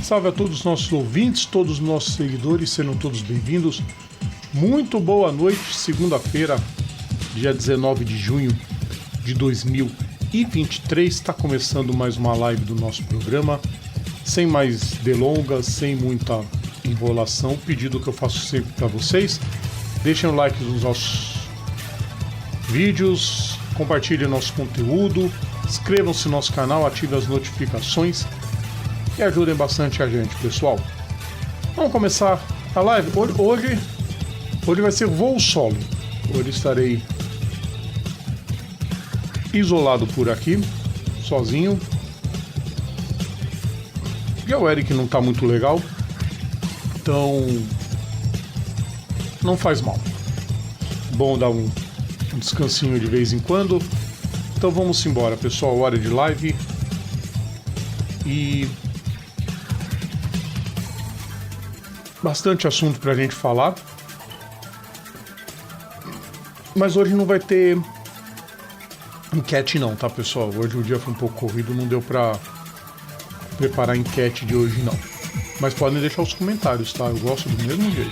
salve a todos os nossos ouvintes, todos os nossos seguidores, sejam todos bem-vindos. Muito boa noite, segunda-feira, dia 19 de junho de 2023. Está começando mais uma live do nosso programa. Sem mais delongas, sem muita enrolação, o pedido que eu faço sempre para vocês: deixem o like nos nossos vídeos, compartilhem nosso conteúdo, inscrevam-se no nosso canal, ativem as notificações e ajudem bastante a gente, pessoal. Vamos começar a live. Hoje vai ser voo solo. Hoje estarei isolado por aqui, sozinho. E o Eric não tá muito legal, então não faz mal. Bom dar um descansinho de vez em quando. Então vamos embora, pessoal. Hora de live. E bastante assunto pra gente falar. Mas hoje não vai ter enquete não, tá, pessoal? Hoje o dia foi um pouco corrido, não deu pra preparar a enquete de hoje não. Mas podem deixar os comentários, tá? Eu gosto do mesmo jeito.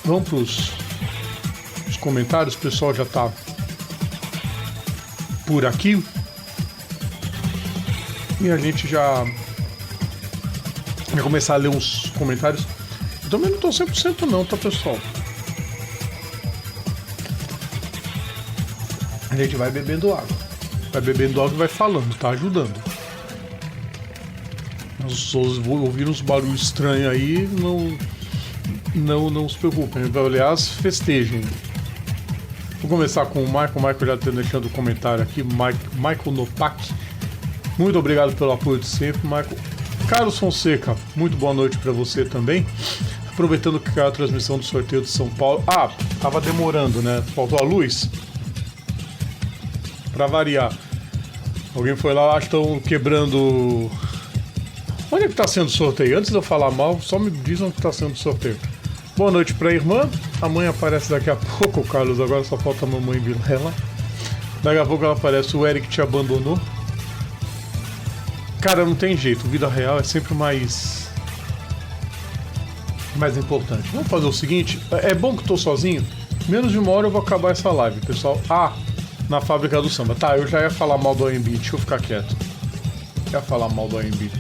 Vamos pros comentários, o pessoal já tá por aqui. E a gente já vai começar a ler uns comentários. Eu também não tô 100% não, tá, pessoal? A gente vai bebendo água. Vai bebendo água e vai falando, tá ajudando. As pessoas vão ouvir uns barulhos estranhos aí, não se preocupem. Aliás, festejem. Vou começar com o Michael. O Michael já está deixando o comentário aqui. Michael Nopak. Muito obrigado pelo apoio de sempre, Michael. Carlos Fonseca, muito boa noite para você também. Aproveitando que caiu a transmissão do sorteio de São Paulo. Ah, tava demorando, né? Faltou a luz. Para variar. Alguém foi lá, acho que estão quebrando. Onde é que está sendo o sorteio? Antes de eu falar mal, só me dizem onde está sendo o sorteio. Boa noite para a irmã. A mãe aparece daqui a pouco, Carlos. Agora só falta a mamãe Vilela. Daqui a pouco ela aparece. O Eric te abandonou. Cara, não tem jeito. Vida real é sempre mais importante. Vamos fazer o seguinte. É bom que estou sozinho. Menos de uma hora eu vou acabar essa live, pessoal. Na fábrica do samba. Tá, eu já ia falar mal do AMB. Deixa eu ficar quieto. Já ia falar mal do AMB.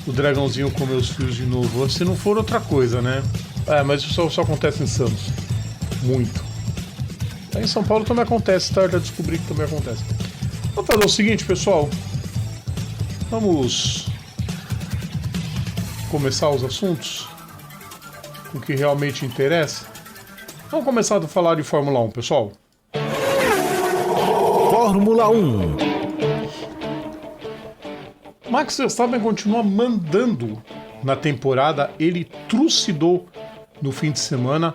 O dragãozinho comeu os fios de novo. Se não for outra coisa, né? Mas isso só acontece em Santos. Muito. Aí em São Paulo também acontece, tá? Eu já descobri que também acontece. Vamos fazer o seguinte, pessoal. Vamos começar os assuntos. O que realmente interessa. Vamos começar a falar de Fórmula 1, pessoal. Fórmula 1. Max Verstappen continua mandando na temporada. Ele trucidou no fim de semana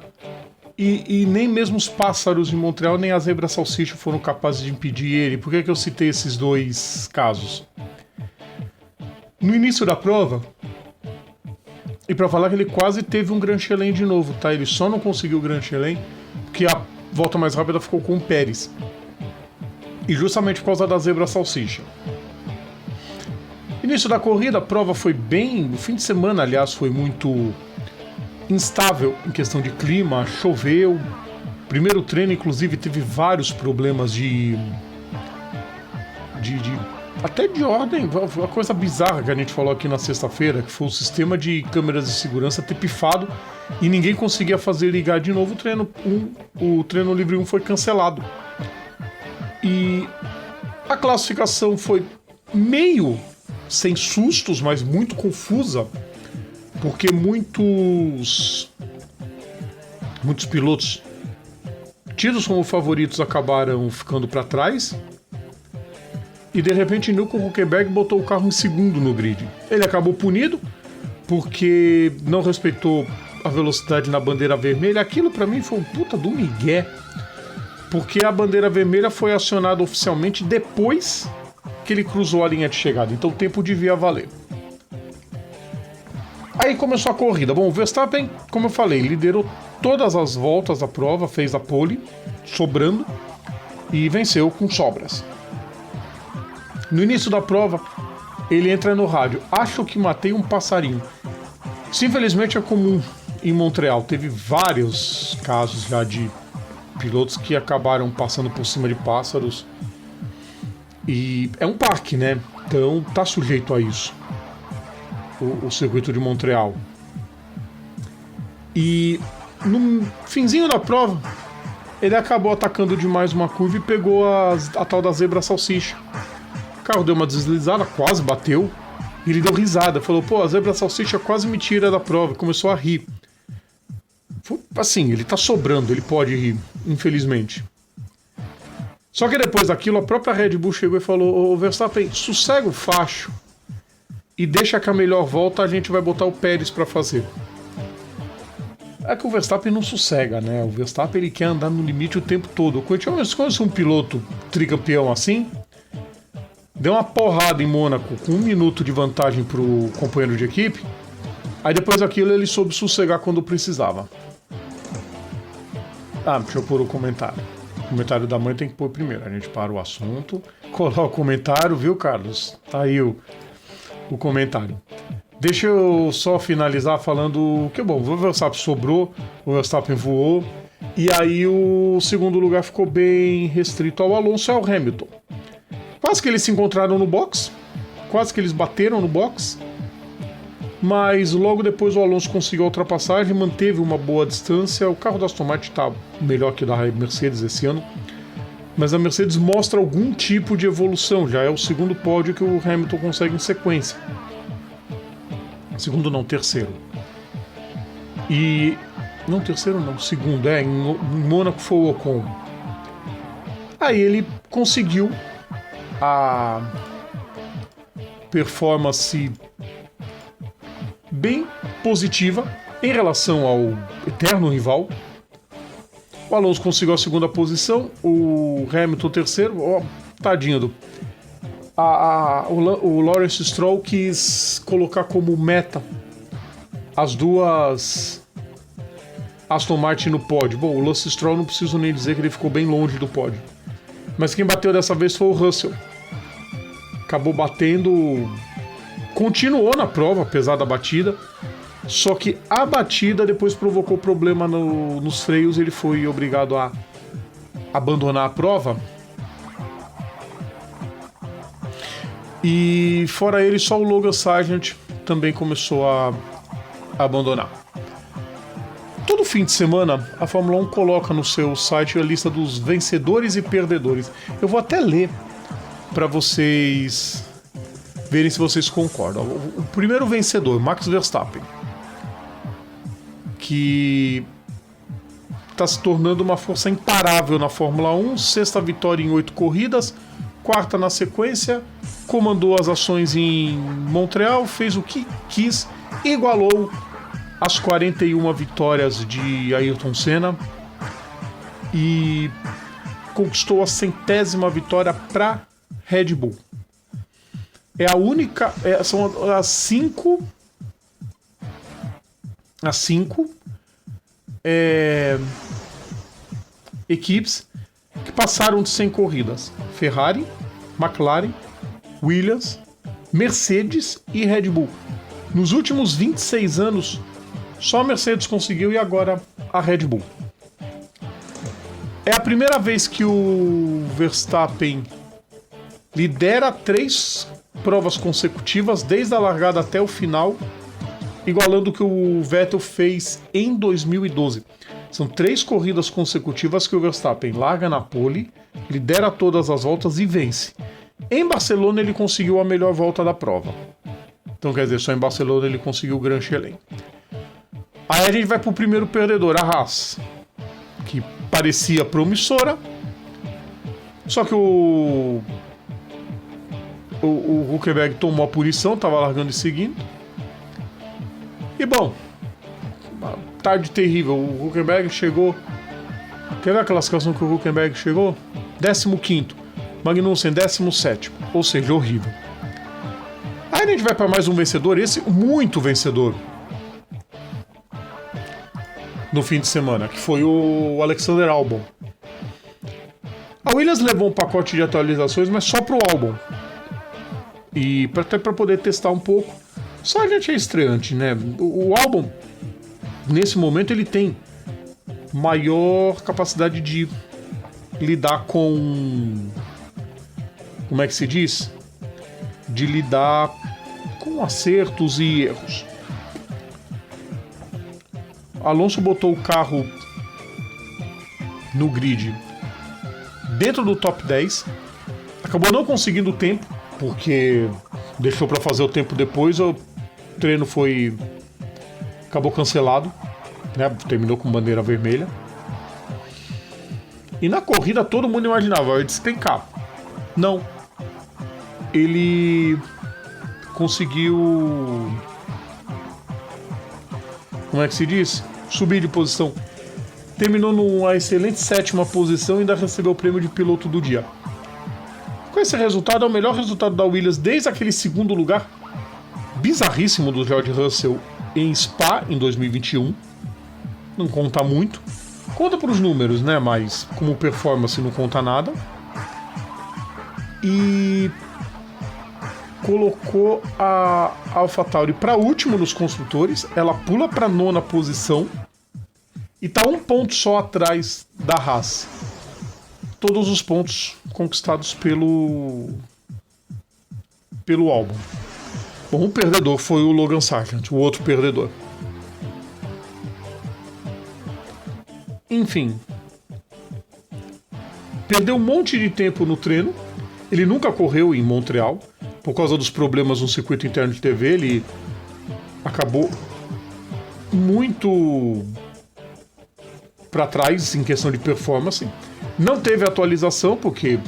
e nem mesmo os pássaros de Montreal nem a zebra salsicha foram capazes de impedir ele. Por que eu citei esses dois casos? No início da prova, e para falar que ele quase teve um Grand Chelem de novo, tá? Ele só não conseguiu o Grand Chelem porque a volta mais rápida ficou com o Pérez. E justamente por causa da zebra salsicha. Início da corrida, a prova foi bem... O fim de semana, aliás, foi muito instável em questão de clima. Choveu. Primeiro treino, inclusive, teve vários problemas até de ordem. Uma coisa bizarra que a gente falou aqui na sexta-feira, que foi o sistema de câmeras de segurança ter pifado e ninguém conseguia fazer ligar de novo. O treino livre 1 foi cancelado. E a classificação foi meio sem sustos, mas muito confusa, porque muitos pilotos tidos como favoritos acabaram ficando para trás e de repente Nico Hülkenberg botou o carro em segundo no grid. Ele acabou punido porque não respeitou a velocidade na bandeira vermelha. Aquilo para mim foi um puta do migué, porque a bandeira vermelha foi acionada oficialmente depois que ele cruzou a linha de chegada, então o tempo devia valer. Aí começou a corrida. Bom, o Verstappen, como eu falei, liderou todas as voltas da prova, fez a pole, sobrando, e venceu com sobras. No início da prova, ele entra no rádio: acho que matei um passarinho. Isso infelizmente é comum em Montreal. Teve vários casos já de pilotos que acabaram passando por cima de pássaros. E é um parque, né? Então tá sujeito a isso, o circuito de Montreal. E no finzinho da prova, ele acabou atacando demais uma curva e pegou a tal da zebra salsicha. O carro deu uma deslizada, quase bateu. E ele deu risada, falou: pô, a zebra salsicha quase me tira da prova. Começou a rir. Assim, ele tá sobrando, ele pode rir, infelizmente. Só que depois daquilo, a própria Red Bull chegou e falou: ô Verstappen, sossega o facho e deixa que a melhor volta a gente vai botar o Pérez pra fazer. É que o Verstappen não sossega, né? O Verstappen ele quer andar no limite o tempo todo. Quando um piloto tricampeão assim, deu uma porrada em Mônaco com 1 minuto de vantagem pro companheiro de equipe, aí depois daquilo ele soube sossegar quando precisava. Deixa eu pôr o comentário. O comentário da mãe tem que pôr primeiro. A gente para o assunto, coloca o comentário, viu, Carlos? Tá aí o comentário. Deixa eu só finalizar falando que, bom, o Verstappen sobrou, o Verstappen voou, e aí o segundo lugar ficou bem restrito ao Alonso e ao Hamilton. Quase que eles se encontraram no box, quase que eles bateram no box, mas logo depois o Alonso conseguiu a ultrapassagem, manteve uma boa distância. O carro da Aston Martin está melhor que o da Mercedes esse ano, mas a Mercedes mostra algum tipo de evolução. Já é o segundo pódio que o Hamilton consegue em sequência. Segundo não, terceiro. E... não, terceiro não, segundo. Em Mônaco foi o Ocon. Aí ele conseguiu a performance bem positiva em relação ao eterno rival. O Alonso conseguiu a segunda posição, o Hamilton terceiro. Tadinho do... O Lawrence Stroll quis colocar como meta as duas Aston Martin no pódio. Bom, o Lawrence Stroll não preciso nem dizer que ele ficou bem longe do pódio. Mas quem bateu dessa vez foi o Russell. Acabou batendo... continuou na prova, apesar da batida. Só que a batida depois provocou problema nos freios. Ele foi obrigado a abandonar a prova. E fora ele, só o Logan Sargent também começou a abandonar. Todo fim de semana, a Fórmula 1 coloca no seu site a lista dos vencedores e perdedores. Eu vou até ler para vocês verem se vocês concordam. O primeiro vencedor, Max Verstappen, que está se tornando uma força imparável na Fórmula 1, 6ª vitória em 8 corridas, 4ª na sequência, comandou as ações em Montreal, fez o que quis, igualou as 41 vitórias de Ayrton Senna e conquistou a 100ª vitória para Red Bull. É a única, são as cinco equipes que passaram de 100 corridas: Ferrari, McLaren, Williams, Mercedes e Red Bull. Nos últimos 26 anos, só a Mercedes conseguiu e agora a Red Bull. É a primeira vez que o Verstappen lidera 3 provas consecutivas, desde a largada até o final, igualando o que o Vettel fez em 2012. São 3 corridas consecutivas que o Verstappen larga na pole, lidera todas as voltas e vence. Em Barcelona ele conseguiu a melhor volta da prova. Então quer dizer, só em Barcelona ele conseguiu o Grand Chelem. Aí a gente vai pro primeiro perdedor, a Haas, que parecia promissora, só que o Hülkenberg tomou a punição, estava largando e seguindo. E bom, uma tarde terrível. O Hülkenberg chegou... Quer ver a classificação que o Hülkenberg chegou? 15º. Magnussen 17º. Ou seja, horrível. Aí a gente vai para mais um vencedor, esse muito vencedor, no fim de semana, que foi o Alexander Albon. A Williams levou um pacote de atualizações, mas só pro Albon. E até para poder testar um pouco. Sargent é estreante, né? O álbum, nesse momento, ele tem maior capacidade de lidar com... Como é que se diz? De lidar com acertos e erros. Alonso botou o carro no grid dentro do top 10. Acabou não conseguindo o tempo, porque deixou para fazer o tempo depois. O treino acabou cancelado, né? Terminou com bandeira vermelha. E na corrida todo mundo imaginava, ele despencar. Não. Ele conseguiu... Como é que se diz? Subir de posição. Terminou numa excelente 7ª posição e ainda recebeu o prêmio de piloto do dia. Com esse resultado, é o melhor resultado da Williams desde aquele segundo lugar bizarríssimo do George Russell em Spa em 2021. Não conta muito. Conta para os números, né? Mas como performance não conta nada. E colocou a AlphaTauri para último nos construtores. Ela pula para 9ª posição e está 1 ponto só atrás da Haas. Todos os pontos conquistados pelo álbum. Bom, o perdedor foi o Logan Sargent, o outro perdedor. Enfim, perdeu um monte de tempo no treino. Ele nunca correu em Montreal por causa dos problemas no circuito interno de TV. Ele acabou muito para trás em questão de performance. Não teve atualização porque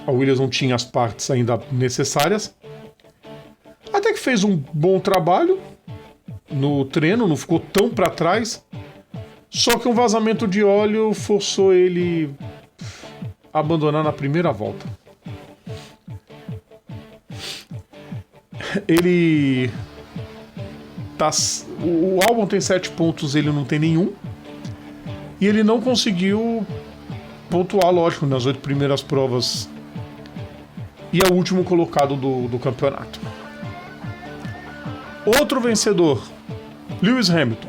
a Williams não tinha as partes ainda necessárias. Até que fez um bom trabalho no treino, não ficou tão para trás. Só que um vazamento de óleo forçou ele a abandonar na primeira volta. Ele tá... O álbum tem 7 pontos, ele não tem nenhum. E ele não conseguiu pontuar, lógico, nas 8 primeiras provas. E é o último colocado do campeonato. Outro vencedor, Lewis Hamilton.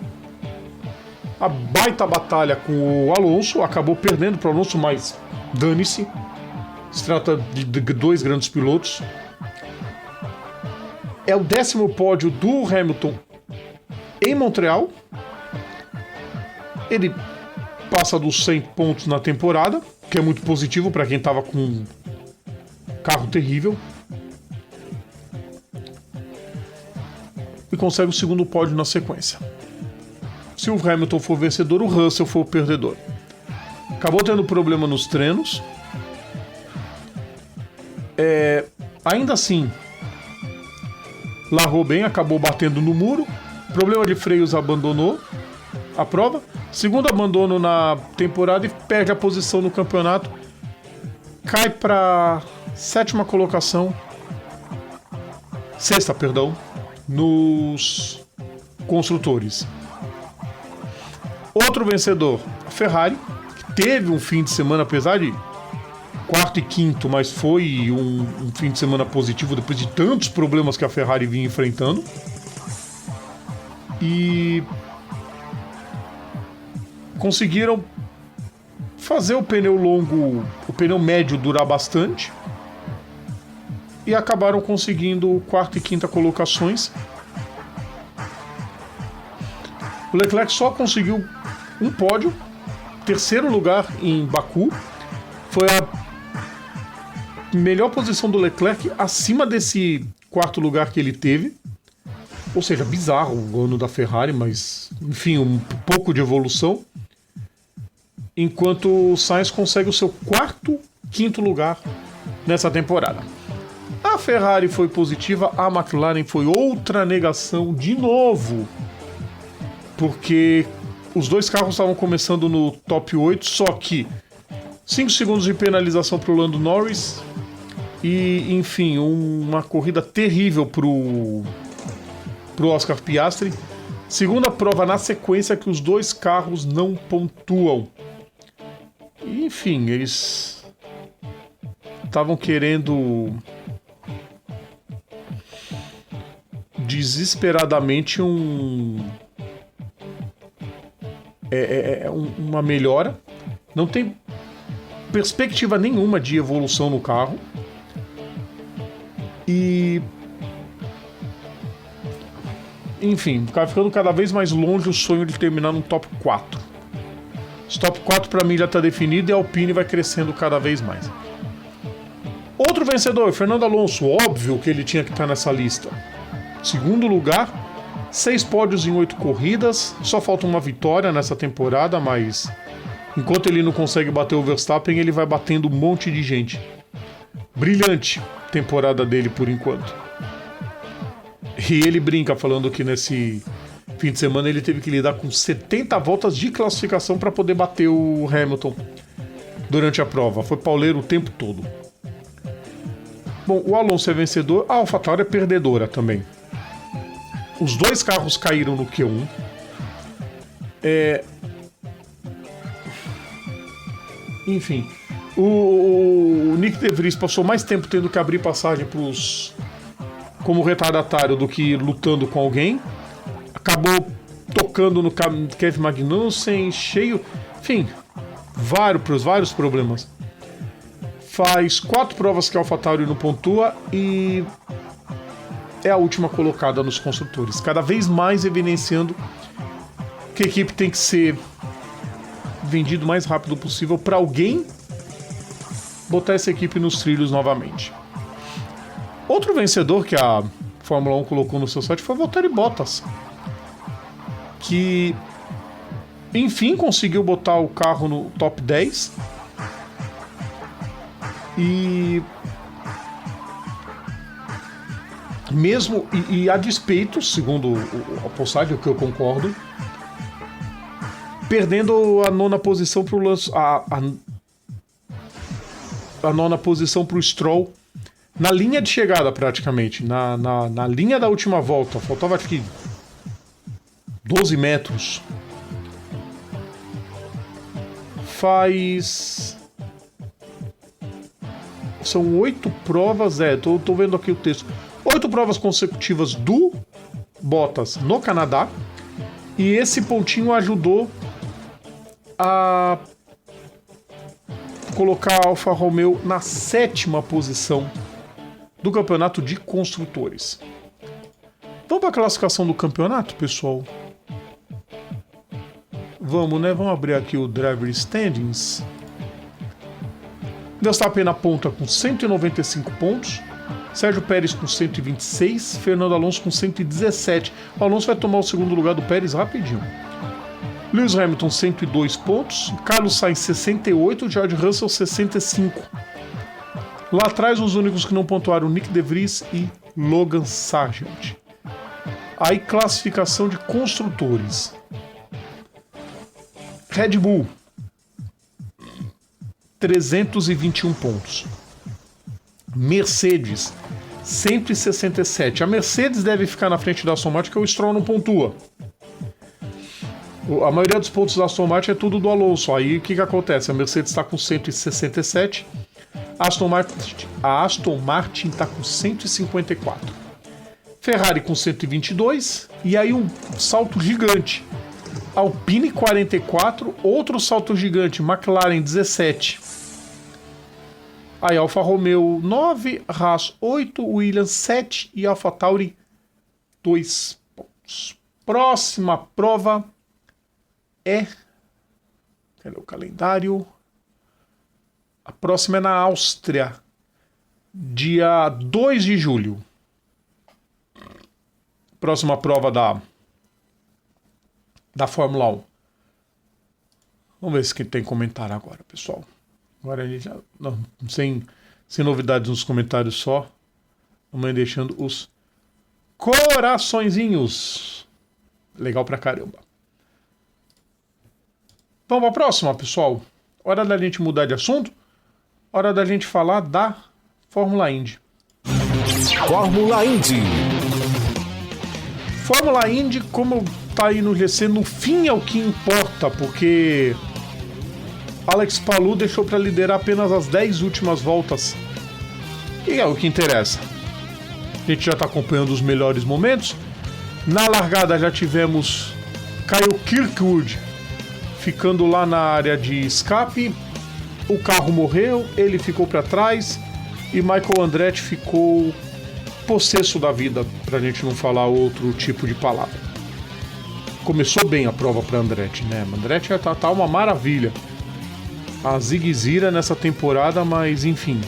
A baita batalha com o Alonso, acabou perdendo para o Alonso, mas dane-se. Se trata de 2 grandes pilotos. É o 10º pódio do Hamilton em Montreal. Ele passa dos 100 pontos na temporada, que é muito positivo para quem estava com um carro terrível. E consegue o 2º pódio na sequência. Se o Hamilton for vencedor, o Russell for o perdedor. Acabou tendo problema nos treinos. Ainda assim, largou bem, acabou batendo no muro. Problema de freios, abandonou a prova. 2º abandono na temporada e perde a posição no campeonato. Cai para 7ª colocação. 6ª, perdão. Nos construtores. Outro vencedor, a Ferrari, que teve um fim de semana, apesar de 4º e 5º, mas foi um fim de semana positivo depois de tantos problemas que a Ferrari vinha enfrentando. E conseguiram fazer o pneu longo, o pneu médio durar bastante. E acabaram conseguindo 4ª e 5ª colocações. O Leclerc só conseguiu um pódio, 3º lugar em Baku. Foi a melhor posição do Leclerc acima desse 4º lugar que ele teve. Ou seja, bizarro o ano da Ferrari, mas enfim, um pouco de evolução. Enquanto o Sainz consegue o seu 4º, 5º lugar nessa temporada. A Ferrari foi positiva, a McLaren foi outra negação de novo. Porque os 2 carros estavam começando no top 8, só que 5 segundos de penalização para o Lando Norris e, enfim, uma corrida terrível para o Oscar Piastri. Segunda prova na sequência que os 2 carros não pontuam. E, enfim, eles estavam querendo desesperadamente uma melhora. Não tem perspectiva nenhuma de evolução no carro. E... enfim, ficando cada vez mais longe o sonho de terminar no top 4. Esse top 4 para mim já está definido e a Alpine vai crescendo cada vez mais. Outro vencedor, Fernando Alonso. Óbvio que ele tinha que estar nessa lista. Segundo lugar, 6 pódios em 8 corridas. Só falta uma vitória nessa temporada, mas enquanto ele não consegue bater o Verstappen, ele vai batendo um monte de gente. Brilhante temporada dele por enquanto. E ele brinca falando que nesse fim de semana ele teve que lidar com 70 voltas de classificação para poder bater o Hamilton durante a prova. Foi pauleiro o tempo todo. Bom, o Alonso é vencedor, a AlphaTauri é perdedora também. Os 2 carros caíram no Q1. Enfim, o Nick De Vries passou mais tempo tendo que abrir passagem como retardatário do que lutando com alguém. Acabou tocando no Kevin Magnussen, cheio... enfim, vários problemas. Faz 4 provas que a AlphaTauri não pontua e é a última colocada nos construtores. Cada vez mais evidenciando que a equipe tem que ser vendida o mais rápido possível para alguém botar essa equipe nos trilhos novamente. Outro vencedor que a Fórmula 1 colocou no seu site foi o Valtteri Bottas, que enfim conseguiu botar o carro no top 10 e mesmo e a despeito, segundo a postagem, o que eu concordo, perdendo a 9ª posição para o a 9ª posição para o Stroll na linha de chegada, praticamente na linha da última volta. Faltava acho que 12 metros. São 8 provas, tô vendo aqui o texto. 8 provas consecutivas do Bottas no Canadá. E esse pontinho ajudou a colocar a Alfa Romeo na 7ª posição do campeonato de construtores. Vamos para a classificação do campeonato, pessoal? Vamos, né? Vamos abrir aqui o Driver Standings. Verstappen na ponta com 195 pontos. Sérgio Pérez com 126. Fernando Alonso com 117. O Alonso vai tomar o segundo lugar do Pérez rapidinho. Lewis Hamilton, 102 pontos. Carlos Sainz, 68. George Russell, 65. Lá atrás, os únicos que não pontuaram, Nick De Vries e Logan Sargent. Aí, classificação de construtores. Red Bull, 321 pontos. Mercedes, 167. A Mercedes deve ficar na frente da Aston Martin, porque o Stroll não pontua. A maioria dos pontos da Aston Martin é tudo do Alonso. Aí o que acontece? A Mercedes está com 167. A Aston Martin está com 154. Ferrari com 122. E aí um salto gigante. Alpine 44. Outro salto gigante. McLaren 17. Aí Alfa Romeo 9. Haas 8. Williams 7. E AlphaTauri 2 pontos. Próxima prova é... cadê o calendário? A próxima é na Áustria, dia 2 de julho. Próxima prova da Fórmula 1. Vamos ver se tem comentário agora, pessoal. Agora a gente já... não, sem novidades nos comentários só. Vamos deixando os coraçõezinhos. Legal pra caramba. Vamos pra próxima, pessoal. Hora da gente mudar de assunto. Hora da gente falar da Fórmula Indy. Fórmula Indy. Fórmula Indy, como tá aí no GC, no fim é o que importa, porque Alex Palou deixou para liderar apenas as 10 últimas voltas. E é o que interessa. A gente já está acompanhando os melhores momentos. Na largada já tivemos Kyle Kirkwood ficando lá na área de escape. O carro morreu, ele ficou para trás e Michael Andretti ficou possesso da vida, para a gente não falar outro tipo de palavra. Começou bem a prova para Andretti, né? Andretti tá uma maravilha. A Zigzira nessa temporada, mas enfim.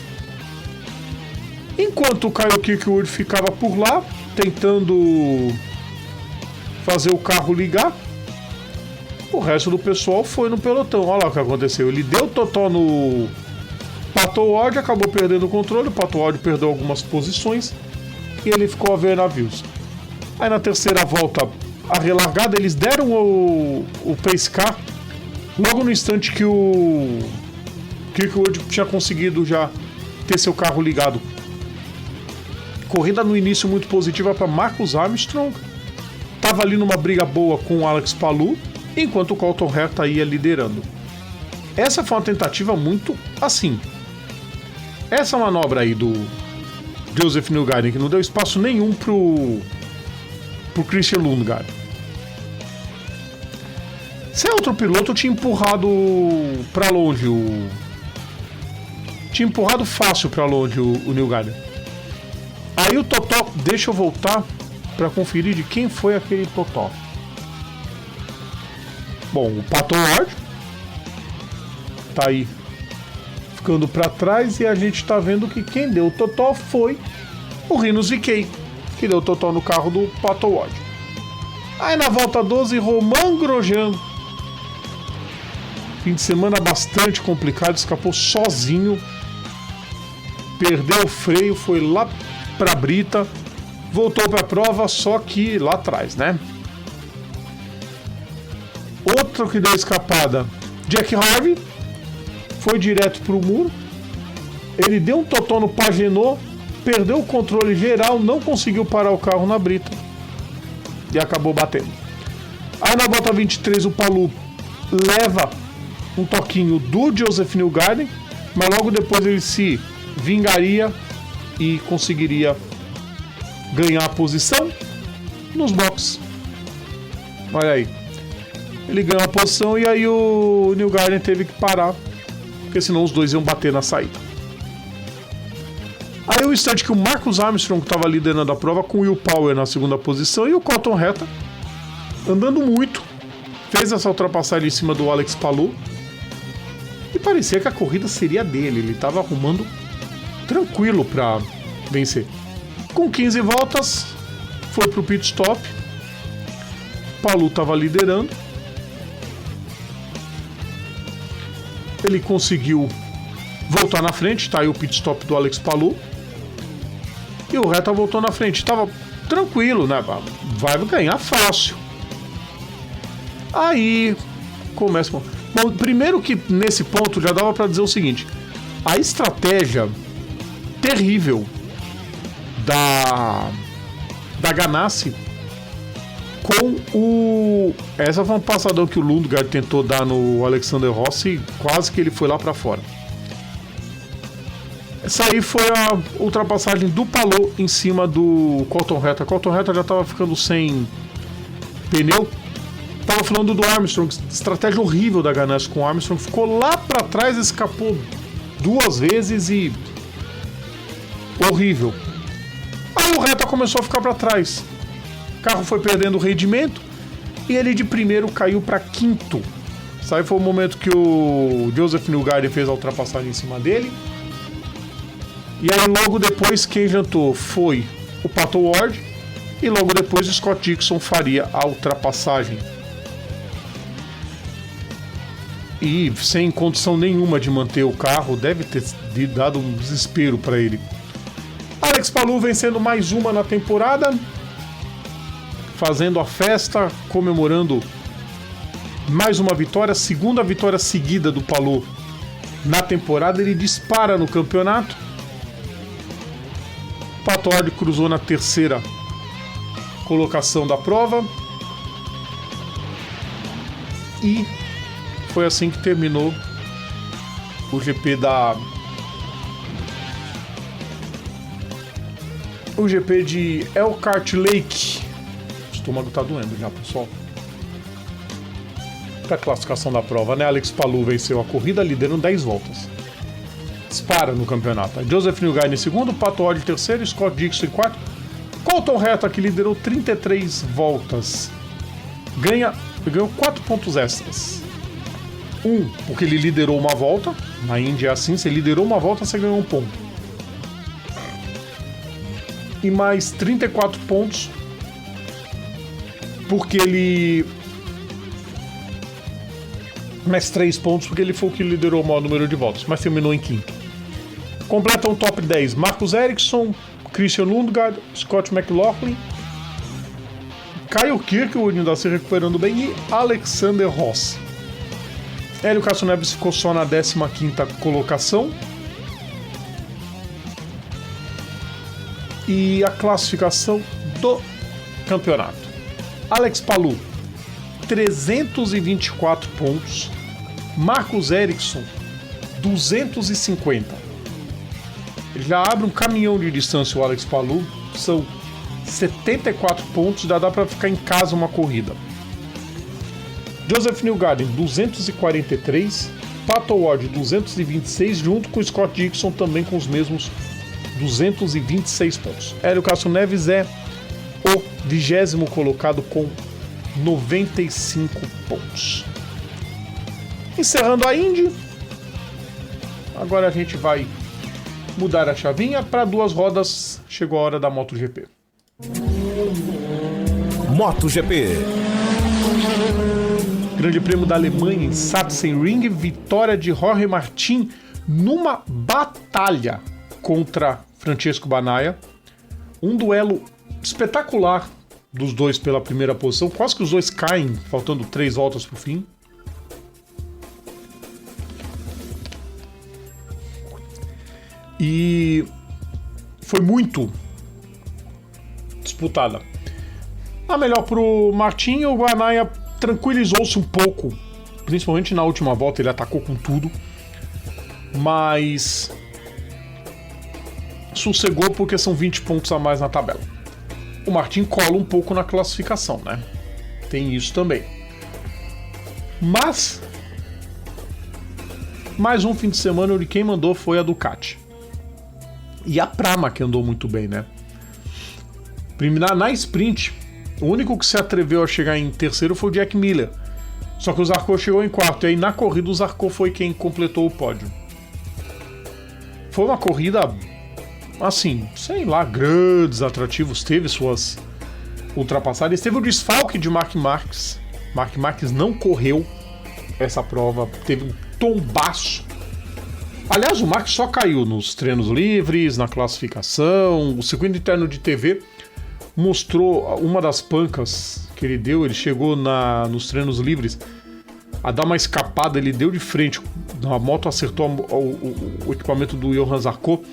Enquanto o Kyle Kirkwood ficava por lá, tentando fazer o carro ligar, o resto do pessoal foi no pelotão. Olha lá o que aconteceu. Ele deu totó no Pato O'Ward, acabou perdendo o controle. O Pato O'Ward perdeu algumas posições e ele ficou a ver navios. Aí na terceira volta, a relargada, eles deram o pace car logo no instante que o Kirkwood tinha conseguido já ter seu carro ligado. Corrida no início muito positiva para Marcus Armstrong. Tava ali numa briga boa com o Alex Palou, enquanto o Colton Herta ia liderando. Essa foi uma tentativa muito assim. Essa manobra aí do Joseph Newgarden, que não deu espaço nenhum pro Christian Lundgaard. Se é outro piloto, tinha empurrado pra longe tinha empurrado fácil pra longe o Newgarden. Aí o totó, deixa eu voltar pra conferir de quem foi aquele totó. Bom, o Pato O'Ward tá aí ficando pra trás e a gente tá vendo que quem deu o totó foi o Rinus VeeKay, que deu o totó no carro do Pato O'Ward. Aí na volta 12, Romain Grosjean. Fim de semana bastante complicado, escapou sozinho, perdeu o freio, foi lá pra brita, voltou pra prova, só que lá atrás, né? Outro que deu escapada, Jack Harvey, foi direto pro muro. Ele deu um totó no Pagenot, perdeu o controle geral, não conseguiu parar o carro na brita e acabou batendo. Aí na volta 23 o Palou leva um toquinho do Joseph Newgarden, mas logo depois ele se vingaria e conseguiria ganhar a posição nos boxes. Olha aí. Ele ganhou a posição e aí o Newgarden teve que parar, porque senão os dois iam bater na saída. Aí o instante que o Marcus Armstrong estava liderando a prova com o Will Power na segunda posição e o Colton Herta andando muito, fez essa ultrapassagem em cima do Alex Palou e parecia que a corrida seria dele. Ele estava arrumando tranquilo para vencer. Com 15 voltas, foi para o pit stop. Palou estava liderando. Ele conseguiu voltar na frente, tá aí o pit stop do Alex Palou. E o Herta voltou na frente. Tava tranquilo, né? Vai ganhar fácil. Aí começa. Bom, primeiro que nesse ponto já dava para dizer o seguinte: a estratégia terrível da Ganassi com essa foi um passadão que o Lundgaard tentou dar no Alexander Rossi e quase que ele foi lá para fora. Essa aí foi a ultrapassagem do Palou em cima do Colton Herta. Colton Herta já estava ficando sem pneu. Tava falando do Armstrong, estratégia horrível da Ganassi com o Armstrong. Ficou lá para trás, escapou 2 vezes e horrível. Aí o Herta começou a ficar para trás. O carro foi perdendo o rendimento e ele de primeiro caiu para quinto. Esse aí foi o momento que o Joseph Newgarden fez a ultrapassagem em cima dele. E aí logo depois quem jantou foi o Pato O'Ward e logo depois o Scott Dixon faria a ultrapassagem. E sem condição nenhuma de manter o carro, deve ter dado um desespero para ele. Alex Palou vencendo mais uma na temporada, fazendo a festa, comemorando mais uma vitória, segunda vitória seguida do Palou na temporada. Ele dispara no campeonato. Pato O'Ward cruzou na terceira colocação da prova e foi assim que terminou o GP o GP de Elkhart Lake. O estômago tá doendo já, pessoal. Pra classificação da prova, né? Alex Palou venceu a corrida, liderando 10 voltas. Dispara no campeonato. Joseph Newgarden em segundo, Pato Ward em terceiro, Scott Dixon em quarto. Colton Herta, que liderou 33 voltas. Ganhou 4 pontos extras. Porque ele liderou uma volta. Na Índia é assim, você liderou uma volta, você ganhou um ponto. E mais 34 pontos porque ele... Mais 3 pontos porque ele foi o que liderou o maior número de voltas, mas terminou em quinto. Completam o top 10 Marcus Ericsson, Christian Lundgaard, Scott McLaughlin, Kyle Kirkwood ainda se recuperando bem e Alexander Rossi. Hélio Castro Neves ficou só na 15ª colocação. E a classificação do campeonato. Alex Palou, 324 pontos. Marcus Ericsson, 250. Ele já abre um caminhão de distância o Alex Palou. São 74 pontos, já dá para ficar em casa uma corrida. Joseph Newgarden, 243. Pato Ward, 226, junto com o Scott Dixon também com os mesmos 226 pontos. Hélio Castro Neves é o 20º colocado com 95 pontos. Encerrando a Indy, agora a gente vai mudar a chavinha para 2 rodas. Chegou a hora da MotoGP. MotoGP. Grande Prêmio da Alemanha em Sachsenring, vitória de Jorge Martin numa batalha contra Francesco Bagnaia. Um duelo espetacular dos dois pela primeira posição. Quase que os dois caem, faltando 3 voltas para o fim. E foi muito disputada. A melhor pro Martin, o Bagnaia tranquilizou-se um pouco, principalmente na última volta, ele atacou com tudo, mas sossegou porque são 20 pontos a mais na tabela. O Martin cola um pouco na classificação, né? Tem isso também. Mas mais um fim de semana onde quem mandou foi a Ducati. E a Pramac andou muito bem, né? Na sprint, o único que se atreveu a chegar em terceiro foi o Jack Miller. Só que o Zarco chegou em quarto. E aí na corrida o Zarco foi quem completou o pódio. Foi uma corrida, assim, sei lá, grandes atrativos. Teve suas ultrapassagens. Teve o desfalque de Marc Marques. Marc Marques não correu essa prova. Teve um tombaço. Aliás, o Marques só caiu nos treinos livres, na classificação. O circuito interno de TV mostrou uma das pancas que ele deu. Ele chegou nos treinos livres a dar uma escapada, ele deu de frente, a moto acertou o equipamento do Johan Zarco,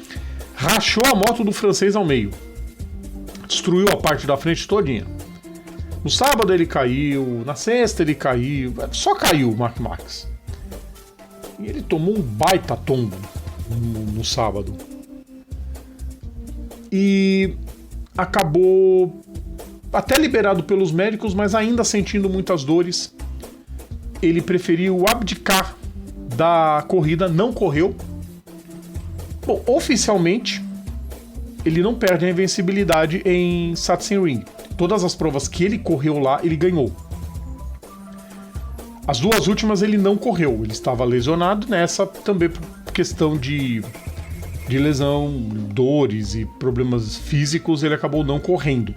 rachou a moto do francês ao meio, destruiu a parte da frente todinha. No sábado ele caiu, na sexta ele caiu, só caiu o Marc Marques. E ele tomou um baita tombo no sábado. E acabou até liberado pelos médicos, mas ainda sentindo muitas dores. Ele preferiu abdicar da corrida, não correu. Bom, oficialmente, ele não perde a invencibilidade em Sachsenring. Todas as provas que ele correu lá, ele ganhou. As 2 últimas ele não correu, ele estava lesionado. Nessa também por questão de lesão, dores e problemas físicos, ele acabou não correndo.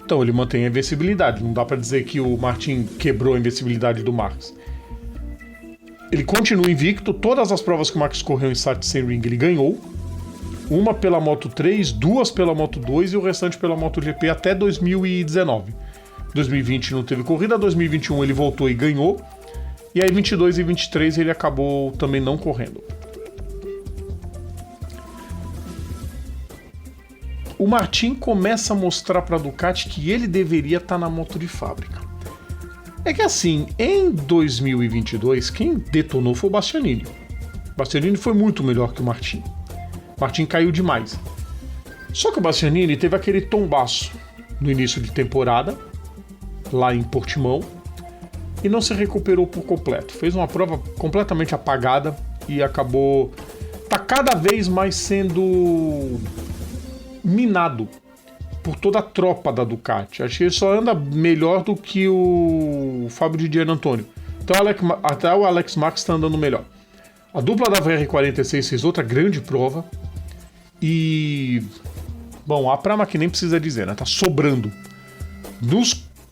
Então ele mantém a invencibilidade. Não dá para dizer que o Martin quebrou a invencibilidade do Marques. Ele continua invicto. Todas as provas que o Marques correu em Sachsenring ele ganhou. Uma pela Moto 3, 2 pela Moto 2 e o restante pela MotoGP até 2019. 2020 não teve corrida, 2021 ele voltou e ganhou. E aí 22 e 23 ele acabou também não correndo. O Martin começa a mostrar para a Ducati que ele deveria estar na moto de fábrica. É que assim, em 2022, quem detonou foi o Bastianini. O Bastianini foi muito melhor que o Martin. O Martin caiu demais. Só que o Bastianini teve aquele tombaço no início de temporada, lá em Portimão, e não se recuperou por completo. Fez uma prova completamente apagada e acabou... Tá cada vez mais sendo minado por toda a tropa da Ducati. Acho que ele só anda melhor do que o Fábio Di Giannantonio. Então até o Alex Marques está andando melhor. A dupla da VR46 fez outra grande prova. E... Bom, a Prama que nem precisa dizer, né? Tá sobrando.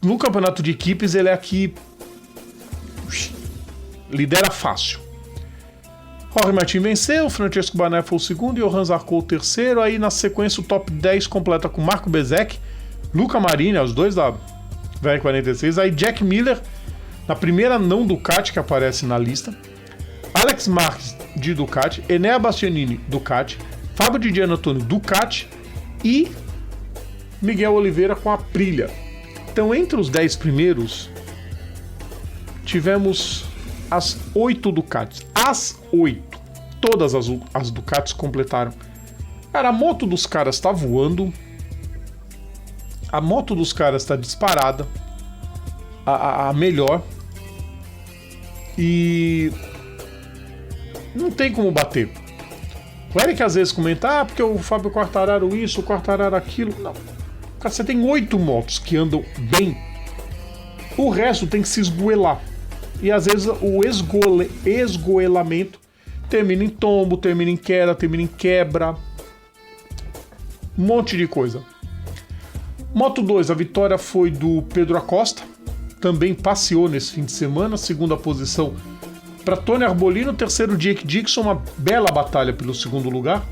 No campeonato de equipes, ele é aqui... lidera fácil. Jorge Martin venceu, Francesco Banaya foi o segundo e o Johan Zarco o terceiro. Aí na sequência o top 10 completa com Marco Bezzecchi, Luca Marini, os dois da VR46. Aí Jack Miller, na primeira não Ducati que aparece na lista. Alex Marques de Ducati, Enea Bastianini Ducati, Fábio Di Giannantonio Ducati e Miguel Oliveira com a Aprilia. Então entre os 10 primeiros tivemos as 8 Ducatis. As 8. Todas as Ducatis completaram. Cara, a moto dos caras tá voando. A moto dos caras tá disparada. A melhor. E... não tem como bater. O Eric às vezes comenta, porque o Fábio Quartararo isso, o Quartararo aquilo. Não. Cara, você tem 8 motos que andam bem. O resto tem que se esgoelar. E às vezes o esgoelamento termina em tombo, termina em queda, termina em quebra. Um monte de coisa. Moto 2, a vitória foi do Pedro Acosta. Também passeou nesse fim de semana. Segunda posição para Tony Arbolino. Terceiro, Jake Dixon. Uma bela batalha pelo segundo lugar.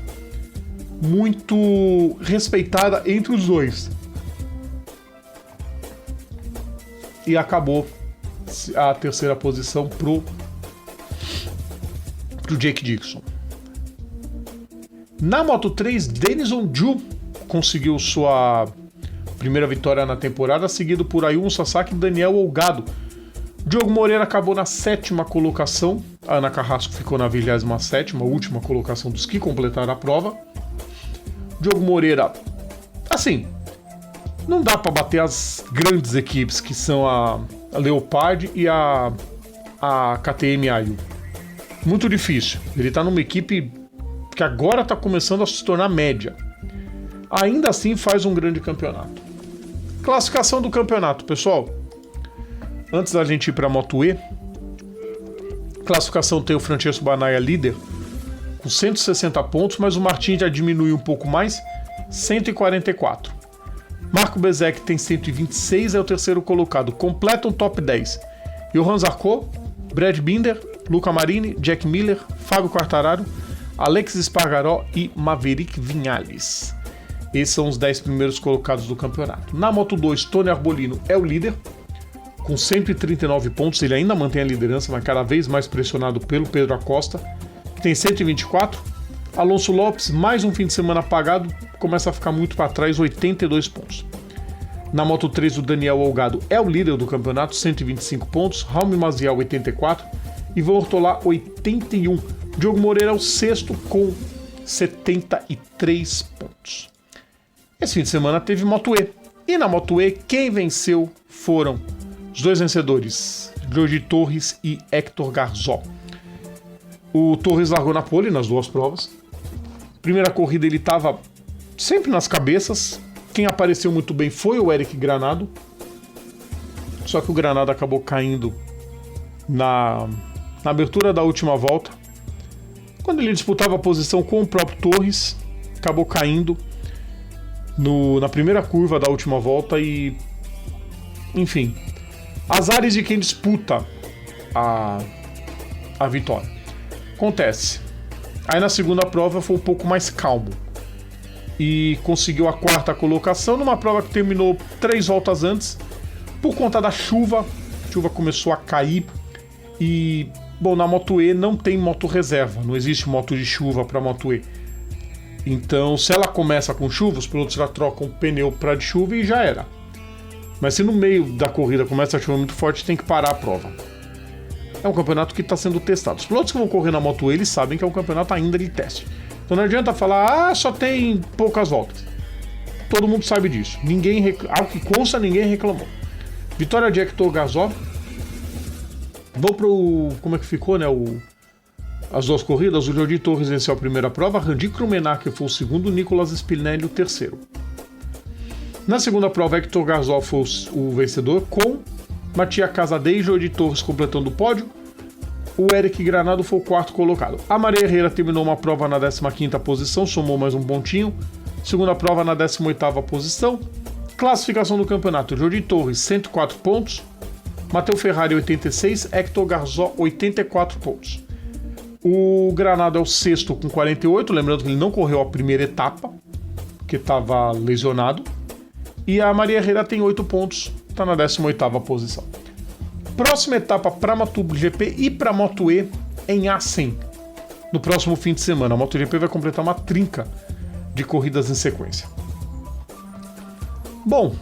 Muito respeitada entre os dois. E acabou a terceira posição pro Jake Dixon. Na Moto 3, Denison Ju conseguiu sua primeira vitória na temporada, seguido por Ayumu Sasaki e Daniel Olgado. Diogo Moreira acabou na 7ª colocação, a Ana Carrasco ficou na 27ª, última colocação dos que completaram a prova. Diogo Moreira, assim, não dá para bater as grandes equipes que são a Leopard e a KTM Ayu. Muito difícil. Ele tá numa equipe que agora tá começando a se tornar média. Ainda assim faz um grande campeonato. Classificação do campeonato, pessoal. Antes da gente ir pra Moto E, classificação tem o Francesco Banaya líder com 160 pontos, mas o Martin já diminuiu um pouco mais, 144. Marco Bezzecchi tem 126, é o terceiro colocado. Completa um top 10. Johan Zarco, Brad Binder, Luca Marini, Jack Miller, Fábio Quartararo, Alex Espargaró e Maverick Vinales. Esses são os 10 primeiros colocados do campeonato. Na Moto 2, Tony Arbolino é o líder, com 139 pontos. Ele ainda mantém a liderança, mas cada vez mais pressionado pelo Pedro Acosta, que tem 124. Alonso Lopes, mais um fim de semana apagado, começa a ficar muito para trás, 82 pontos. Na Moto 3, o Daniel Olgado é o líder do campeonato, 125 pontos. Raul Maziel, 84. Ivan Ortolá, 81. Diogo Moreira é o sexto com 73 pontos. Esse fim de semana teve Moto E. E na Moto E, quem venceu foram os dois vencedores, Jorge Torres e Héctor Garzó. O Torres largou na pole nas duas provas. Primeira corrida ele estava sempre nas cabeças. Quem apareceu muito bem foi o Eric Granado. Só que o Granado acabou caindo na abertura da última volta. Quando ele disputava a posição com o próprio Torres, acabou caindo na primeira curva da última volta e... enfim, azares de quem disputa a vitória. Acontece. Aí na segunda prova foi um pouco mais calmo e conseguiu a 4ª colocação numa prova que terminou 3 voltas antes. Por conta da chuva, a chuva começou a cair e, bom, na Moto E não tem moto reserva, não existe moto de chuva para Moto E. Então, se ela começa com chuva, os pilotos já trocam o pneu para de chuva e já era. Mas se no meio da corrida começa a chover muito forte, tem que parar a prova. É um campeonato que está sendo testado. Os pilotos que vão correr na Moto E, eles sabem que é um campeonato ainda de teste. Então não adianta falar, só tem poucas voltas. Todo mundo sabe disso. Ao que consta, ninguém reclamou. Vitória de Hector Garzoff. Vou pro... Como é que ficou, né? As duas corridas. O Jordi Torres venceu a primeira prova. Randy Krumenacker foi o segundo. Nicolas Spinelli o terceiro. Na segunda prova, Hector Garzoff foi o vencedor, com Mattia Casadei e Jordi Torres completando o pódio. O Eric Granado foi o quarto colocado. A Maria Herrera terminou uma prova na 15ª posição, somou mais um pontinho. Segunda prova na 18ª posição. Classificação do campeonato: Jordi Torres, 104 pontos. Matteo Ferrari, 86. Hector Garzoff, 84 pontos. O Granado é o sexto com 48. Lembrando que ele não correu a primeira etapa, porque estava lesionado. E a Maria Herrera tem 8 pontos, está na 18ª posição. Próxima etapa para MotoGP e para Moto E em Assen, no próximo fim de semana. A MotoGP vai completar uma trinca de corridas em sequência. Bom,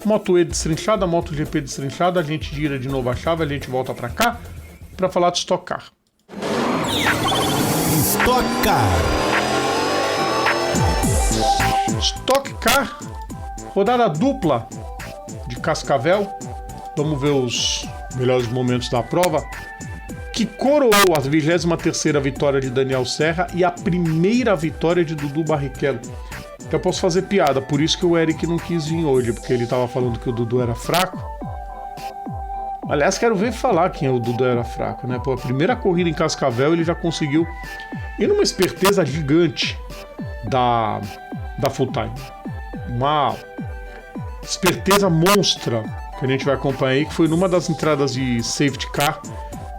Moto E destrinchada, MotoGP destrinchada, a gente gira de novo a chave, a gente volta para cá para falar de Stock Car. Stock Car. Stock Car, rodada dupla de Cascavel. Vamos ver os melhores momentos da prova, que coroou a 23ª vitória de Daniel Serra e a primeira vitória de Dudu Barrichello. Eu posso fazer piada, por isso que o Eric não quis vir hoje, porque ele estava falando que o Dudu era fraco. Aliás, quero ver falar quem o Dudu era fraco, né? Pô, a primeira corrida em Cascavel ele já conseguiu, e numa esperteza gigante da Full Time. Uma esperteza monstra que a gente vai acompanhar aí, que foi numa das entradas de safety car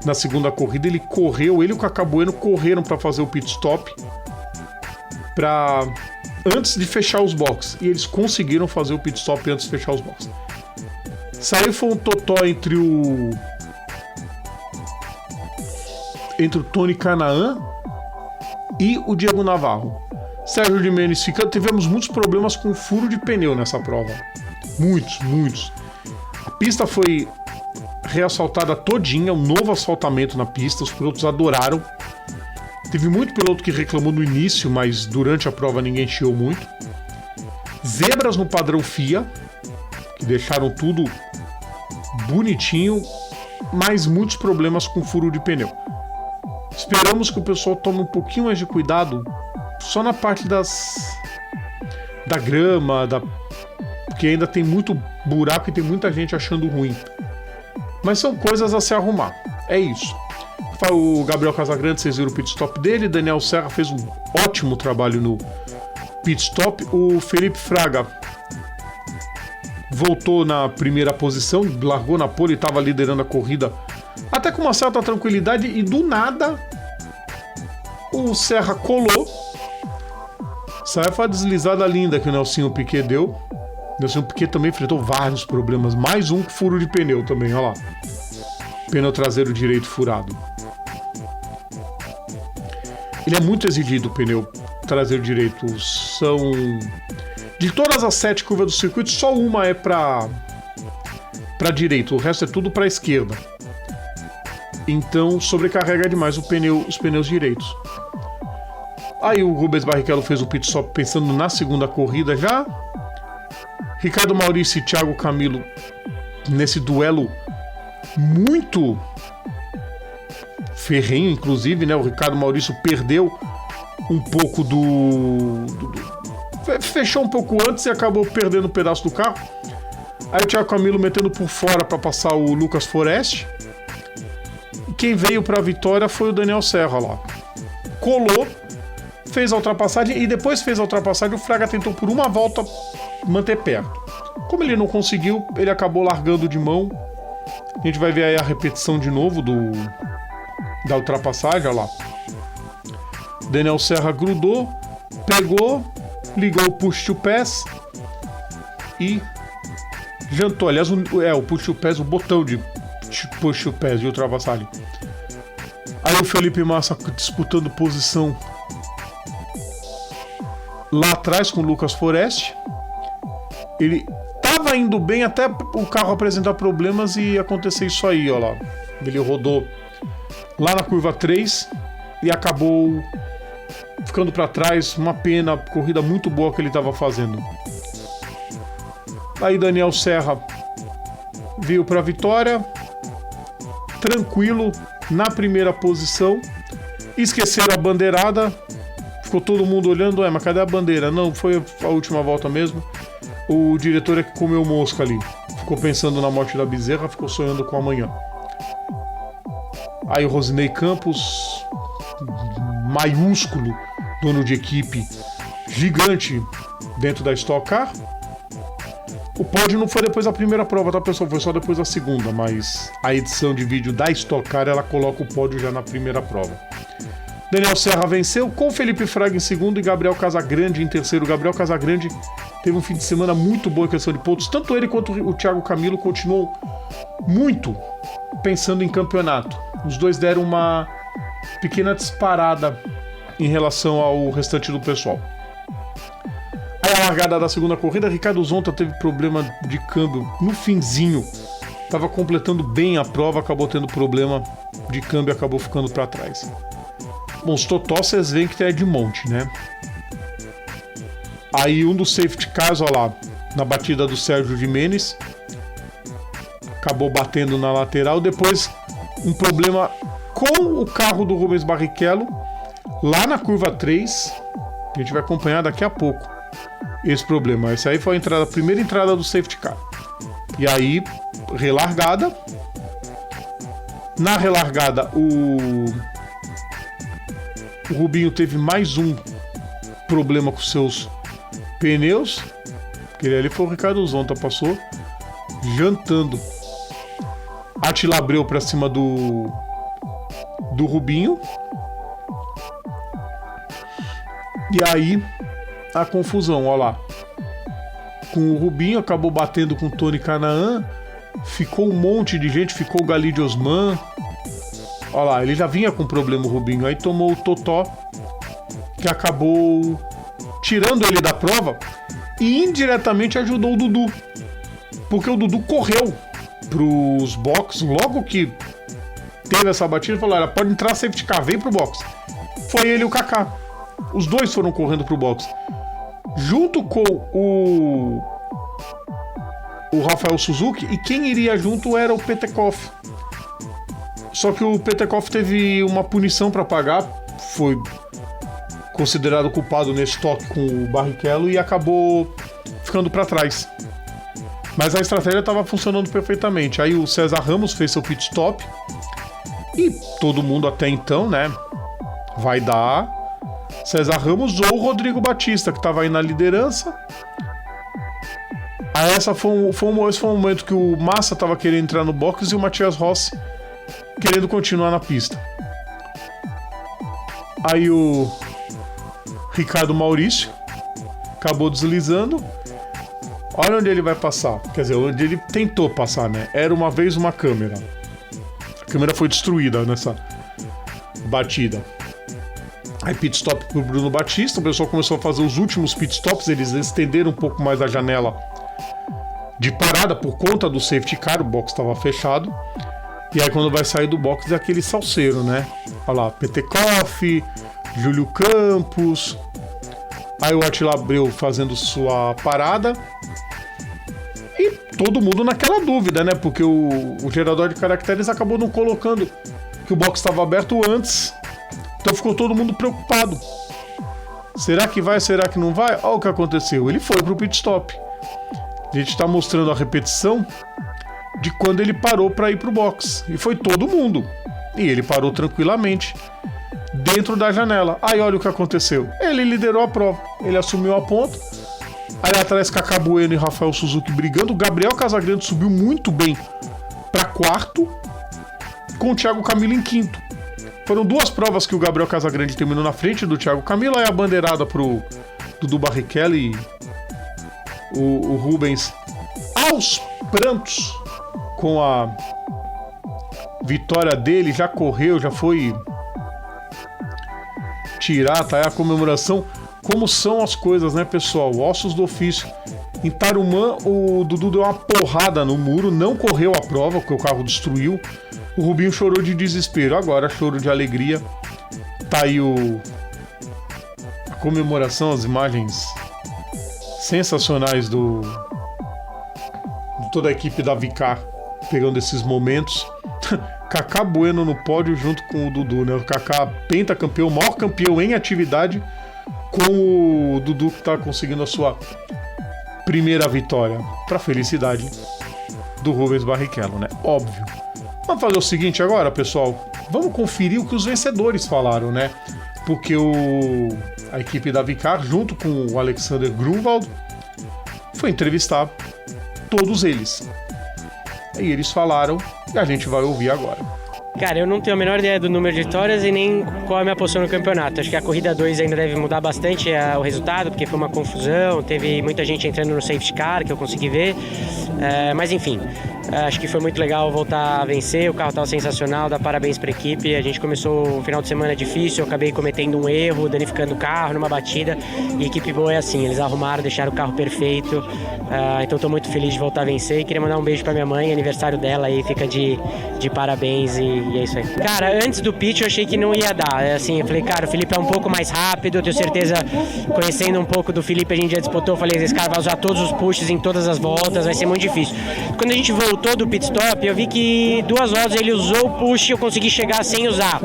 na segunda corrida. Ele correu, ele e o Cacá Bueno correram para fazer o pit stop antes de fechar os boxes, e eles conseguiram fazer o pit stop antes de fechar os boxes. Saiu, foi um totó entre o Tony Canaan e o Diego Navarro. Sérgio Jimenez ficando. Tivemos muitos problemas com furo de pneu nessa prova. Muitos. A pista foi reasfaltada todinha, um novo asfaltamento na pista, os pilotos adoraram. Teve muito piloto que reclamou no início, mas durante a prova ninguém chiou muito. Zebras no padrão FIA, que deixaram tudo bonitinho, mas muitos problemas com furo de pneu. Esperamos que o pessoal tome um pouquinho mais de cuidado só na parte da grama, porque ainda tem muito buraco e tem muita gente achando ruim. Mas são coisas a se arrumar. É isso. O Gabriel Casagrande, vocês viram o pit stop dele. Daniel Serra fez um ótimo trabalho no pit stop. O Felipe Fraga voltou na primeira posição, largou na pole e estava liderando a corrida até com uma certa tranquilidade, e do nada o Serra colou. Saiu foi a deslizada linda que o Nelsinho Piquet deu. O Nelsinho Piquet também enfrentou vários problemas. Mais um furo de pneu também, olha lá. Pneu traseiro direito furado. Ele é muito exigido, o pneu traseiro direito. De todas as 7 curvas do circuito, só uma é para direita. O resto é tudo para esquerda. Então sobrecarrega demais os pneus direitos. Aí o Rubens Barrichello fez o pit stop pensando na segunda corrida já. Ricardo Maurício e Thiago Camilo nesse duelo muito ferrenho, inclusive, né? O Ricardo Maurício perdeu um pouco fechou um pouco antes e acabou perdendo um pedaço do carro. Aí o Thiago Camilo metendo por fora para passar o Lucas Forest. E quem veio para a vitória foi o Daniel Serra lá. Colou, fez a ultrapassagem, e depois fez a ultrapassagem, o Fraga tentou por uma volta manter perto. Como ele não conseguiu, ele acabou largando de mão. A gente vai ver aí a repetição de novo da ultrapassagem, olha lá. Daniel Serra grudou, pegou, ligou o push to pass e jantou. Aliás, o push to pass, o botão de push to pass de ultrapassagem. Aí o Felipe Massa disputando posição lá atrás com o Lucas Forest. Ele tava indo bem até o carro apresentar problemas e acontecer isso aí, ó lá. Ele rodou lá na curva 3 e acabou ficando para trás. Uma pena, corrida muito boa que ele estava fazendo. Aí Daniel Serra veio para a vitória, tranquilo, na primeira posição. Esqueceram a bandeirada, ficou todo mundo olhando, mas cadê a bandeira? Não, foi a última volta mesmo. O diretor é que comeu mosca ali, ficou pensando na morte da Bezerra, ficou sonhando com amanhã. Aí o Rosinei Campos, maiúsculo, dono de equipe gigante dentro da Stock Car. O pódio não foi depois da primeira prova, tá, pessoal? Foi só depois da segunda, mas a edição de vídeo da Stock Car, ela coloca o pódio já na primeira prova. Daniel Serra venceu, com Felipe Fraga em segundo e Gabriel Casagrande em terceiro. Gabriel Casagrande teve um fim de semana muito bom em questão de pontos. Tanto ele quanto o Thiago Camilo continuam muito pensando em campeonato. Os dois deram uma pequena disparada em relação ao restante do pessoal. Aí a largada da segunda corrida, Ricardo Zonta teve problema de câmbio no finzinho. Estava completando bem a prova, acabou tendo problema de câmbio e acabou ficando para trás. Bom, os totó vocês veem que é de monte, né? Aí um dos safety cars, olha lá, na batida do Sérgio Jimenez, acabou batendo na lateral. Depois um problema com o carro do Rubens Barrichello, lá na curva 3, que a gente vai acompanhar daqui a pouco esse problema. Essa aí foi a primeira entrada do safety car. E aí, relargada. Na relargada, o Rubinho teve mais um problema com seus pneus. Aquele ali foi o Ricardo Zonta, passou jantando. Attila Abreu pra cima do Rubinho. E aí, a confusão, ó lá. Com o Rubinho, acabou batendo com o Tony Canaan. Ficou um monte de gente, ficou o Galide Osman. Ó lá, ele já vinha com problema o Rubinho. Aí tomou o Totó, que acabou tirando ele da prova e indiretamente ajudou o Dudu. Porque o Dudu correu pros box logo que teve essa batida, falou: olha, pode entrar safety car, vem pro box. Foi ele e o Kaká. Os dois foram correndo pro box. Junto com o Rafael Suzuki, e quem iria junto era o Petekoff. Só que o Petekoff teve uma punição para pagar, foi considerado culpado nesse toque com o Barrichello e acabou ficando para trás. Mas a estratégia estava funcionando perfeitamente. Aí o César Ramos fez seu pit stop e todo mundo até então, né, vai dar César Ramos ou Rodrigo Batista, que estava aí na liderança. Aí esse foi um momento que o Massa estava querendo entrar no box e o Matias Rossi querendo continuar na pista. Aí o Ricardo Maurício acabou deslizando. Olha onde ele vai passar. Quer dizer, onde ele tentou passar, né? Era uma vez uma câmera. A câmera foi destruída nessa batida. Aí pit stop pro Bruno Batista. O pessoal começou a fazer os últimos pit stops. Eles estenderam um pouco mais a janela de parada por conta do safety car. O box estava fechado. E aí quando vai sair do box é aquele salseiro, né? Olha lá, Petekoff, Júlio Campos. Aí o Attila Abreu fazendo sua parada. E todo mundo naquela dúvida, né? Porque o gerador de caracteres acabou não colocando que o box estava aberto antes. Então ficou todo mundo preocupado. Será que vai? Será que não vai? Olha o que aconteceu. Ele foi pro pit stop. A gente está mostrando a repetição de quando ele parou para ir pro box. E foi todo mundo. E ele parou tranquilamente dentro da janela. Aí olha o que aconteceu. Ele liderou a prova. Ele assumiu a ponta. Aí atrás Kaká Bueno e Rafael Suzuki brigando. O Gabriel Casagrande subiu muito bem para quarto, com o Thiago Camilo em quinto. Foram duas provas que o Gabriel Casagrande terminou na frente do Thiago Camilo. Aí a bandeirada pro Dudu Barrichello e o Rubens aos prantos com a vitória dele. Já correu, já foi tirar, tá aí a comemoração. Como são as coisas, né, pessoal? Ossos do ofício. Em Tarumã, o Dudu deu uma porrada no muro, não correu a prova, porque o carro destruiu. O Rubinho chorou de desespero, agora choro de alegria. Tá aí a comemoração, as imagens sensacionais do toda a equipe da Vicar pegando esses momentos. Kaká Bueno no pódio junto com o Dudu, né? O Kaká pentacampeão, maior campeão em atividade, com o Dudu que tá conseguindo a sua primeira vitória, para felicidade do Rubens Barrichello, né? Óbvio. Vamos fazer o seguinte agora, pessoal. Vamos conferir o que os vencedores falaram, né? Porque a equipe da Vicar, junto com o Alexander Grunwald, foi entrevistar todos eles. E eles falaram e a gente vai ouvir agora. Cara, eu não tenho a menor ideia do número de vitórias e nem qual é a minha posição no campeonato. Acho que a corrida 2 ainda deve mudar bastante o resultado, porque foi uma confusão, teve muita gente entrando no safety car, que eu consegui ver. Mas enfim, acho que foi muito legal voltar a vencer, o carro estava sensacional, dá parabéns para a equipe. A gente começou um final de semana difícil, eu acabei cometendo um erro, danificando o carro numa batida, e a equipe boa é assim, eles arrumaram, deixaram o carro perfeito. Então estou muito feliz de voltar a vencer e queria mandar um beijo para minha mãe, aniversário dela aí, fica de parabéns e é isso aí. Cara, antes do pitch eu achei que não ia dar, assim, eu falei, cara, o Felipe é um pouco mais rápido, eu tenho certeza, conhecendo um pouco do Felipe, a gente já disputou, eu falei, esse cara vai usar todos os pushes em todas as voltas, vai ser muito difícil. Quando a gente voltou do pit stop, eu vi que 2 voltas ele usou o push e eu consegui chegar sem usar.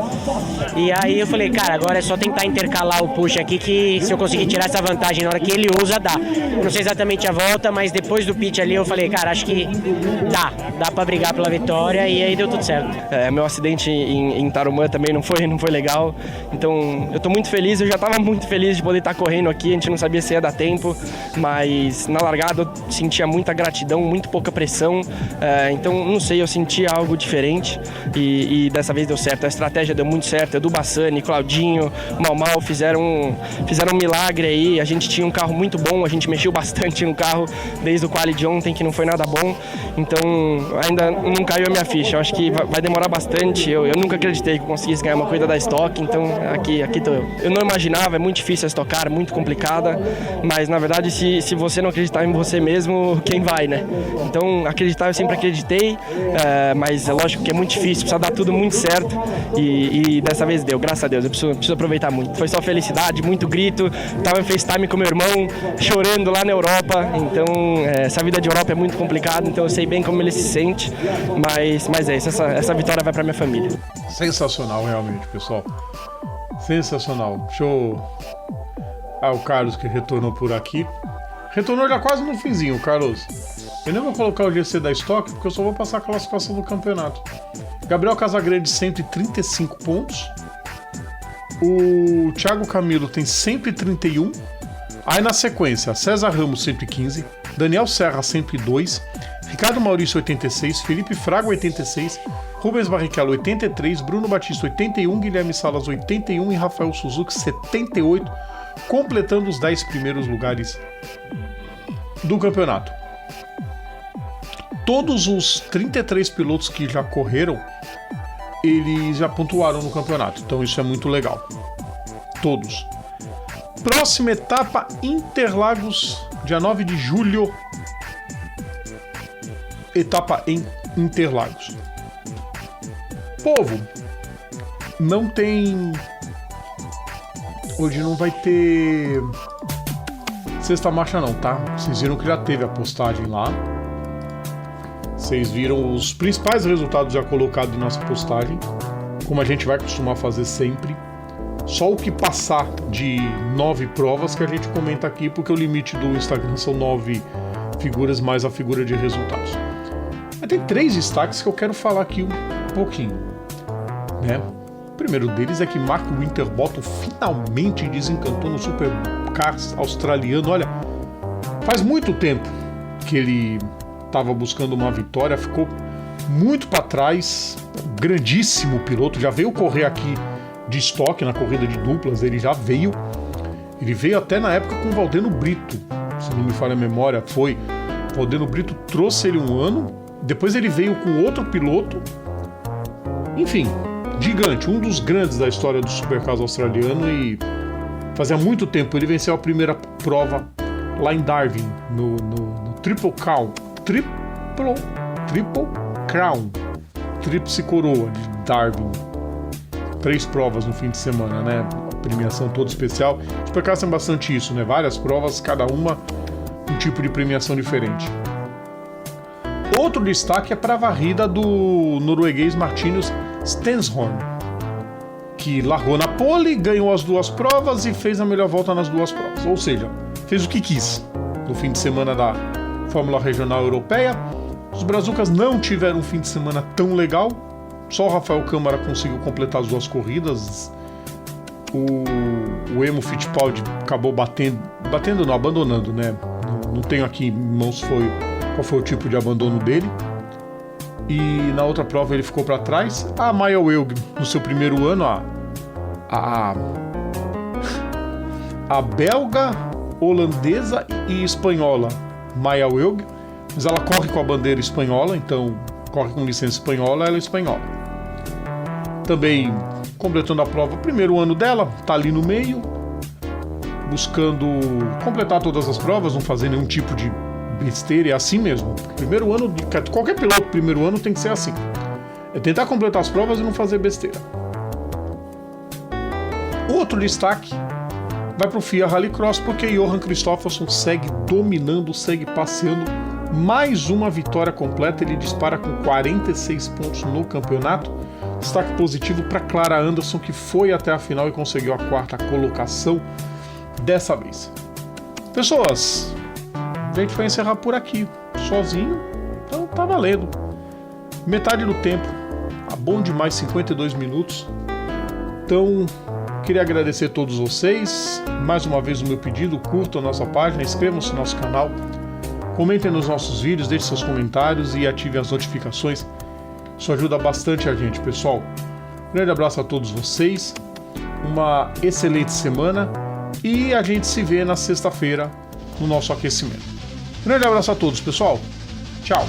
E aí eu falei, cara, agora é só tentar intercalar o push aqui, que se eu conseguir tirar essa vantagem na hora que ele usa, dá. Não sei exatamente a volta, mas depois do pit ali eu falei, cara, acho que dá pra brigar pela vitória, e aí deu tudo certo. Meu acidente em Tarumã também não foi legal, então eu tô muito feliz, eu já tava muito feliz de poder estar correndo aqui, a gente não sabia se ia dar tempo, mas na largada eu sentia muita gratidão, muito pouca pressão, então não sei, eu senti algo diferente e dessa vez deu certo, a estratégia deu muito certo, Edu Bassani, Claudinho, Mal fizeram um milagre aí, a gente tinha um carro muito bom, a gente mexeu bastante no carro desde o quali de ontem, que não foi nada bom, então ainda não caiu a minha ficha, eu acho que vai demorar bastante, eu nunca acreditei que eu conseguisse ganhar uma corrida da Stock, então aqui tô eu. Eu não imaginava, é muito difícil a Stock Car, muito complicada, mas na verdade se você não acreditar em você mesmo, quem vai, né? Então acreditar eu sempre acreditei, mas é lógico que é muito difícil, precisa dar tudo muito certo e dessa vez deu, graças a Deus, eu preciso aproveitar muito. Foi só felicidade, muito grito, tava em FaceTime com meu irmão, chorando lá na Europa, então essa vida de Europa é muito complicada, então eu sei bem como ele se sente, mas é isso, essa vitória vai pra minha família. Sensacional, realmente, pessoal. Sensacional. Deixa eu... o Carlos que retornou por aqui. Retornou já quase no finzinho, Carlos. Eu nem vou colocar o GC da Stock, porque eu só vou passar a classificação do campeonato. Gabriel Casagrande, 135 pontos. O Thiago Camilo tem 131. Aí na sequência, César Ramos, 115. Daniel Serra, 102. Ricardo Maurício, 86. Felipe Fraga, 86. Rubens Barrichello, 83. Bruno Batista, 81. Guilherme Salas, 81. E Rafael Suzuki, 78. Completando os 10 primeiros lugares do campeonato. Todos os 33 pilotos que já correram, eles já pontuaram no campeonato. Então isso é muito legal. Todos. Próxima etapa, Interlagos, dia 9 de julho. Etapa em Interlagos. Povo, não tem... Hoje não vai ter sexta marcha não, tá? Vocês viram que já teve a postagem lá. Vocês viram os principais resultados já colocados em nossa postagem, como a gente vai costumar fazer sempre. Só o que passar de 9 provas que a gente comenta aqui, porque o limite do Instagram são 9 figuras mais a figura de resultados. Mas tem 3 destaques que eu quero falar aqui um pouquinho, né? O primeiro deles é que Mark Winterbottom finalmente desencantou no Supercars australiano. Olha, faz muito tempo que ele estava buscando uma vitória, ficou muito para trás, grandíssimo piloto, já veio correr aqui de estoque na corrida de duplas, ele veio até na época com o Valdeno Brito, se não me falha a memória, o Valdeno Brito trouxe ele um ano, depois ele veio com outro piloto, enfim, gigante, um dos grandes da história do Supercars australiano, e fazia muito tempo ele venceu a primeira prova lá em Darwin, no Triple Crown, Tríplice Coroa de Darwin. 3 provas no fim de semana, né? Premiação toda especial. Os Supercars tem bastante isso, né? Várias provas, cada uma um tipo de premiação diferente. Outro destaque é para a varrida do norueguês Martinus Stenshorn, que largou na pole, ganhou as 2 provas e fez a melhor volta nas 2 provas. Ou seja, fez o que quis no fim de semana da Fórmula Regional Europeia. Os brazucas não tiveram um fim de semana tão legal. Só o Rafael Câmara conseguiu completar as 2 corridas. O Emo Fittipaldi acabou abandonando, né? Não tenho aqui em mãos qual foi o tipo de abandono dele. E na outra prova ele ficou para trás. A Maya Wilg, no seu primeiro ano, a belga, holandesa e espanhola Maya Wilg, mas ela corre com a bandeira espanhola, então corre com licença espanhola, ela é espanhola. Também completando a prova, o primeiro ano dela, tá ali no meio, buscando completar todas as provas, não fazer nenhum tipo de besteira, é assim mesmo. Primeiro ano, qualquer piloto primeiro ano tem que ser assim. É tentar completar as provas e não fazer besteira. Outro destaque vai para o FIA Rallycross, porque Johan Kristoffersson segue dominando, segue passeando. Mais uma vitória completa, ele dispara com 46 pontos no campeonato. Destaque positivo para Clara Anderson, que foi até a final e conseguiu a 4ª colocação dessa vez. Pessoas, a gente vai encerrar por aqui, sozinho, então tá valendo. Metade do tempo, tá bom demais, 52 minutos. Então, queria agradecer a todos vocês. Mais uma vez o meu pedido, curtam a nossa página, inscrevam-se no nosso canal, comentem nos nossos vídeos, deixem seus comentários e ativem as notificações. Isso ajuda bastante a gente, pessoal. Um grande abraço a todos vocês, uma excelente semana e a gente se vê na sexta-feira no nosso aquecimento. Um grande abraço a todos, pessoal. Tchau.